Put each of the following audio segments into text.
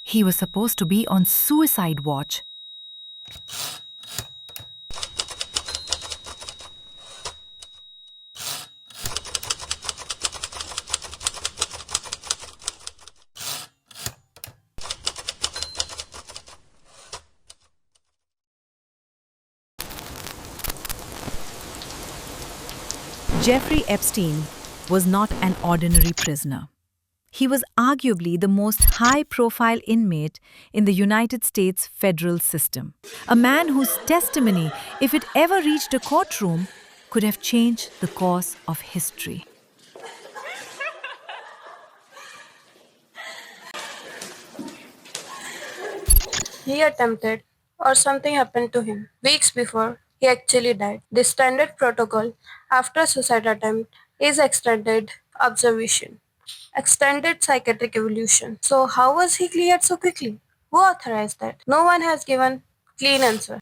He was supposed to be on suicide watch. Jeffrey Epstein was not an ordinary prisoner. He was arguably the most high-profile inmate in the United States federal system. A man whose testimony, if it ever reached a courtroom, could have changed the course of history. He attempted, or something happened to him, weeks before he actually died. The standard protocol after suicide attempt is extended observation, extended psychiatric evaluation. So how was he cleared so quickly? Who authorized that? No one has given clean answer.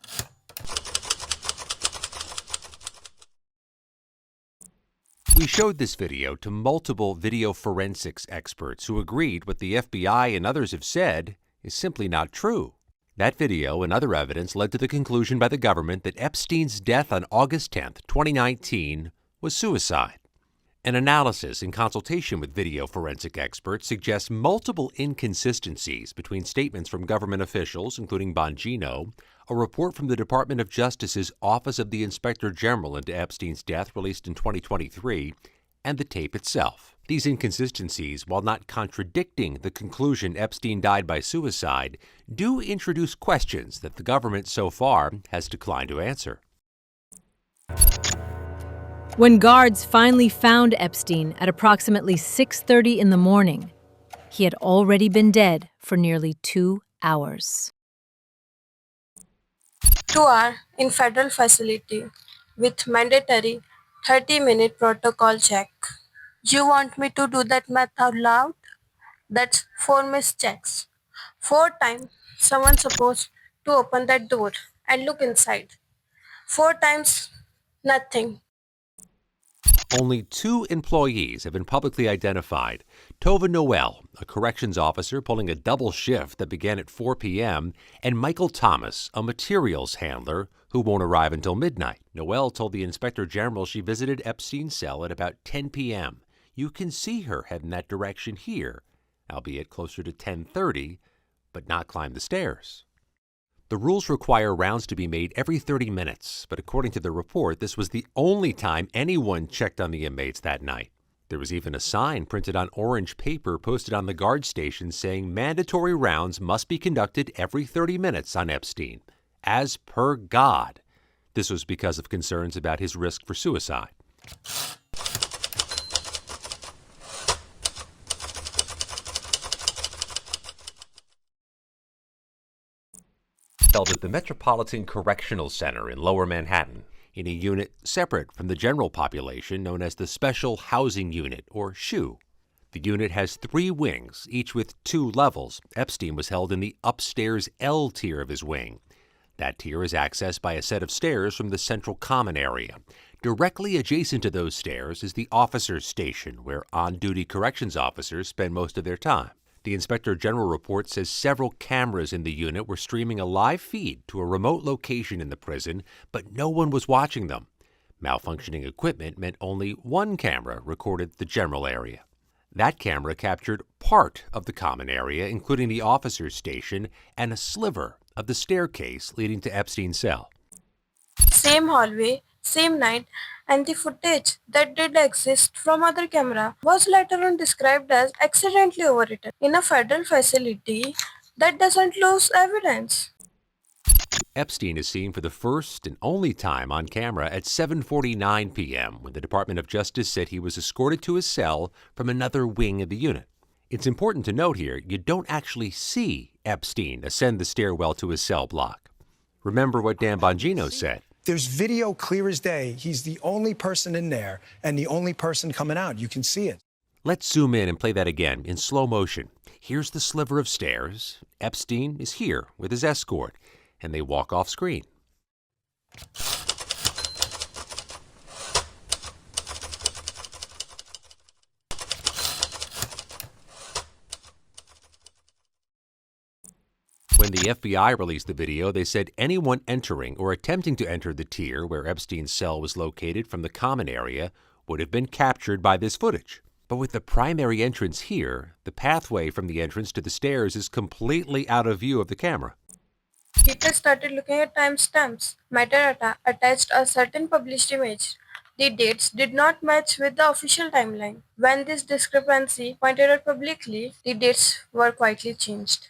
We showed this video to multiple video forensics experts who agreed what the FBI and others have said is simply not true. That video and other evidence led to the conclusion by the government that Epstein's death on August 10, 2019, was suicide. An analysis in consultation with video forensic experts suggests multiple inconsistencies between statements from government officials, including Bongino, a report from the Department of Justice's Office of the Inspector General into Epstein's death released in 2023, and the tape itself. These inconsistencies, while not contradicting the conclusion Epstein died by suicide, do introduce questions that the government so far has declined to answer. When guards finally found Epstein at approximately 6:30 in the morning, he had already been dead for nearly 2 hours. 2 hours in federal facility with mandatory 30-minute protocol check. You want me to do that math out loud? That's 4 missed checks. 4 times someone's supposed to open that door and look inside. 4 times nothing. Only 2 employees have been publicly identified. Tova Noel, a corrections officer pulling a double shift that began at 4 p.m., and Michael Thomas, a materials handler who won't arrive until midnight. Noel told the Inspector General she visited Epstein's cell at about 10 p.m. You can see her head in that direction here, albeit closer to 10:30, but not climb the stairs. The rules require rounds to be made every 30 minutes, but according to the report, this was the only time anyone checked on the inmates that night. There was even a sign printed on orange paper posted on the guard station saying mandatory rounds must be conducted every 30 minutes on Epstein, as per God. This was because of concerns about his risk for suicide. Held at the Metropolitan Correctional Center in Lower Manhattan, in a unit separate from the general population known as the Special Housing Unit, or SHU. The unit has 3 wings, each with 2 levels. Epstein was held in the upstairs L tier of his wing. That tier is accessed by a set of stairs from the central common area. Directly adjacent to those stairs is the officers' station, where on-duty corrections officers spend most of their time. The Inspector General report says several cameras in the unit were streaming a live feed to a remote location in the prison, but no one was watching them. Malfunctioning equipment meant only one camera recorded the general area. That camera captured part of the common area, including the officer's station and a sliver of the staircase leading to Epstein's cell. Same hallway, same night, and the footage that did exist from other camera was later on described as accidentally overwritten. In a federal facility, that doesn't lose evidence. Epstein is seen for the first and only time on camera at 7:49 p.m. when the Department of Justice said he was escorted to his cell from another wing of the unit. It's important to note here, you don't actually see Epstein ascend the stairwell to his cell block. Remember what Dan Bongino said. There's video clear as day. He's the only person in there and the only person coming out. You can see it. Let's zoom in and play that again in slow motion. Here's the sliver of stairs. Epstein is here with his escort, and they walk off screen. When the FBI released the video, they said anyone entering or attempting to enter the tier where Epstein's cell was located from the common area would have been captured by this footage. But with the primary entrance here, the pathway from the entrance to the stairs is completely out of view of the camera. People started looking at timestamps. Metadata attached a certain published image. The dates did not match with the official timeline. When this discrepancy pointed out publicly, the dates were quietly changed.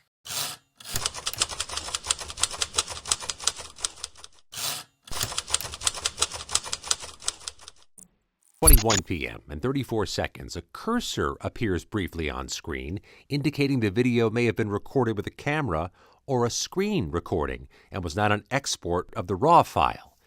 21 p.m. and 34 seconds, a cursor appears briefly on screen, indicating the video may have been recorded with a camera or a screen recording and was not an export of the RAW file.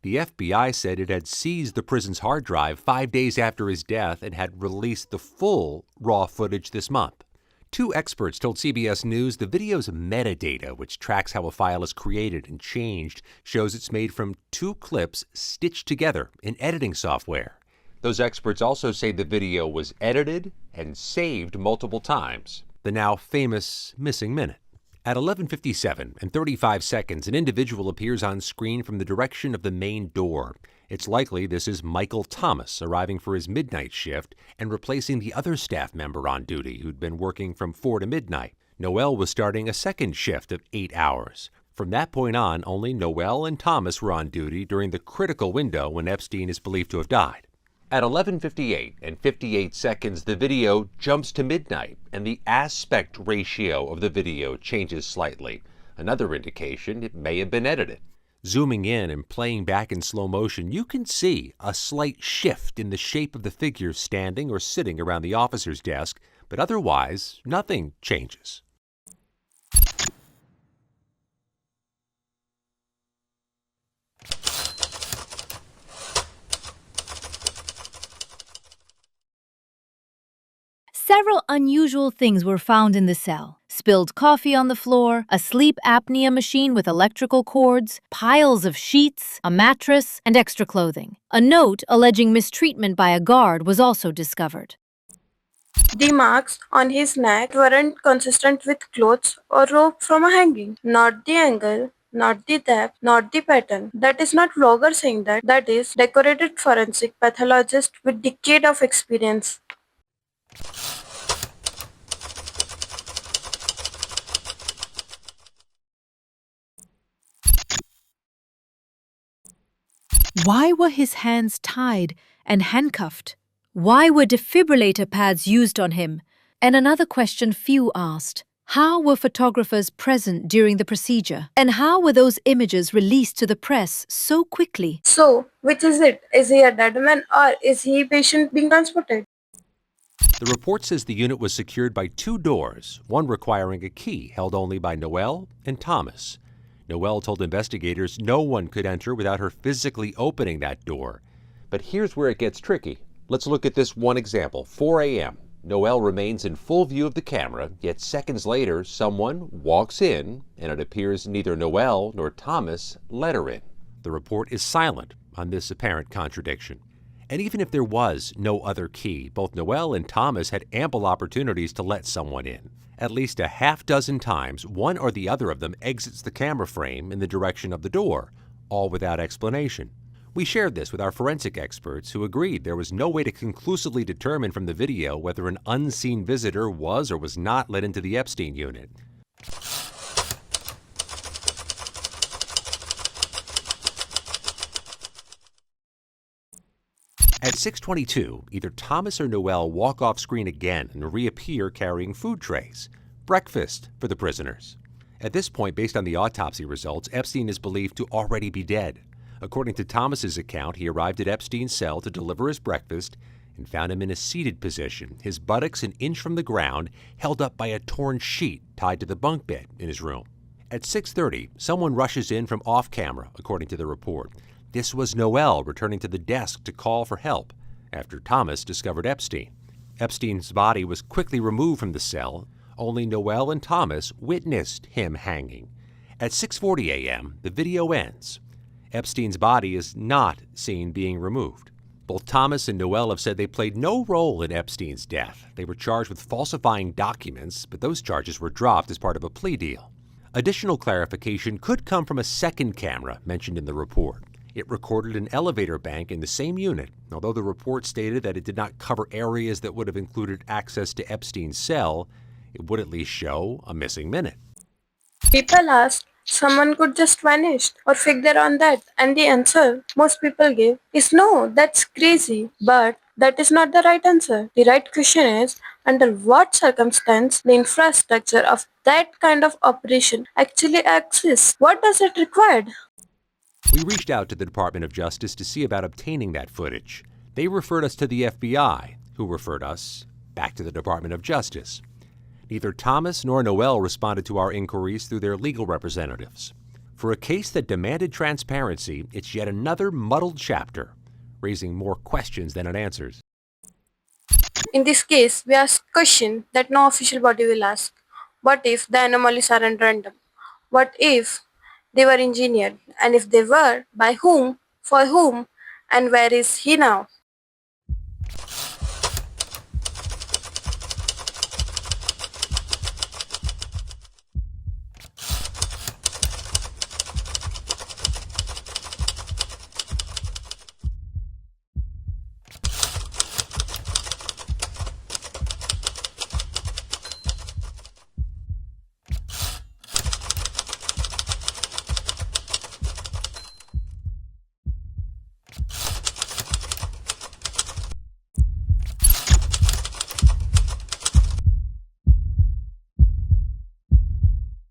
The FBI said it had seized the prison's hard drive 5 days after his death and had released the full RAW footage this month. Two experts told CBS News the video's metadata, which tracks how a file is created and changed, shows it's made from two clips stitched together in editing software. Those experts also say the video was edited and saved multiple times. The now famous missing minute. At 11:57 and 35 seconds, an individual appears on screen from the direction of the main door. It's likely this is Michael Thomas arriving for his midnight shift and replacing the other staff member on duty who'd been working from 4 to midnight. Noel was starting a second shift of 8 hours. From that point on, only Noel and Thomas were on duty during the critical window when Epstein is believed to have died. At 11:58 and 58 seconds, the video jumps to midnight, and the aspect ratio of the video changes slightly, another indication it may have been edited. Zooming in and playing back in slow motion, you can see a slight shift in the shape of the figure standing or sitting around the officer's desk, but otherwise, nothing changes. Several unusual things were found in the cell. Spilled coffee on the floor, a sleep apnea machine with electrical cords, piles of sheets, a mattress, and extra clothing. A note alleging mistreatment by a guard was also discovered. The marks on his neck weren't consistent with clothes or rope from a hanging. Not the angle, not the depth, not the pattern. That is not vlogger saying that. That is decorated forensic pathologist with decade of experience. Why were his hands tied and handcuffed? Why were defibrillator pads used on him? And another question few asked. How were photographers present during the procedure? And how were those images released to the press so quickly? So, which is it? Is he a dead man or is he a patient being transported? The report says the unit was secured by two doors, one requiring a key held only by Noel and Thomas. Noel told investigators no one could enter without her physically opening that door. But here's where it gets tricky. Let's look at this one example. 4 a.m. Noel remains in full view of the camera, yet seconds later someone walks in, and it appears neither Noel nor Thomas let her in. The report is silent on this apparent contradiction. And even if there was no other key, both Noel and Thomas had ample opportunities to let someone in. At least a half dozen times, one or the other of them exits the camera frame in the direction of the door, all without explanation. We shared this with our forensic experts who agreed there was no way to conclusively determine from the video whether an unseen visitor was or was not let into the Epstein unit. At 6:22, either Thomas or Noel walk off screen again and reappear carrying food trays. Breakfast for the prisoners. At this point, based on the autopsy results, Epstein is believed to already be dead. According to Thomas's account, he arrived at Epstein's cell to deliver his breakfast and found him in a seated position, his buttocks an inch from the ground, held up by a torn sheet tied to the bunk bed in his room. At 6:30, someone rushes in from off camera, according to the report. This was Noel returning to the desk to call for help after Thomas discovered Epstein. Epstein's body was quickly removed from the cell. Only Noel and Thomas witnessed him hanging. At 6:40 a.m., the video ends. Epstein's body is not seen being removed. Both Thomas and Noel have said they played no role in Epstein's death. They were charged with falsifying documents, but those charges were dropped as part of a plea deal. Additional clarification could come from a second camera mentioned in the report. It recorded an elevator bank in the same unit, although the report stated that it did not cover areas that would have included access to Epstein's cell. It would at least show a missing minute. People ask, someone could just vanish or figure on that, and the answer most people give is no, that's crazy. But that is not the right answer. The right question is, under what circumstance the infrastructure of that kind of operation actually exists? What does it require? We reached out to the Department of Justice to see about obtaining that footage. They referred us to the FBI, who referred us back to the Department of Justice. Neither Thomas nor Noel responded to our inquiries through their legal representatives. For a case that demanded transparency, it's yet another muddled chapter, raising more questions than it answers. In this case, we ask question that no official body will ask. What if the anomalies aren't random? What if they were engineered? And if they were, by whom, for whom, and where is he now?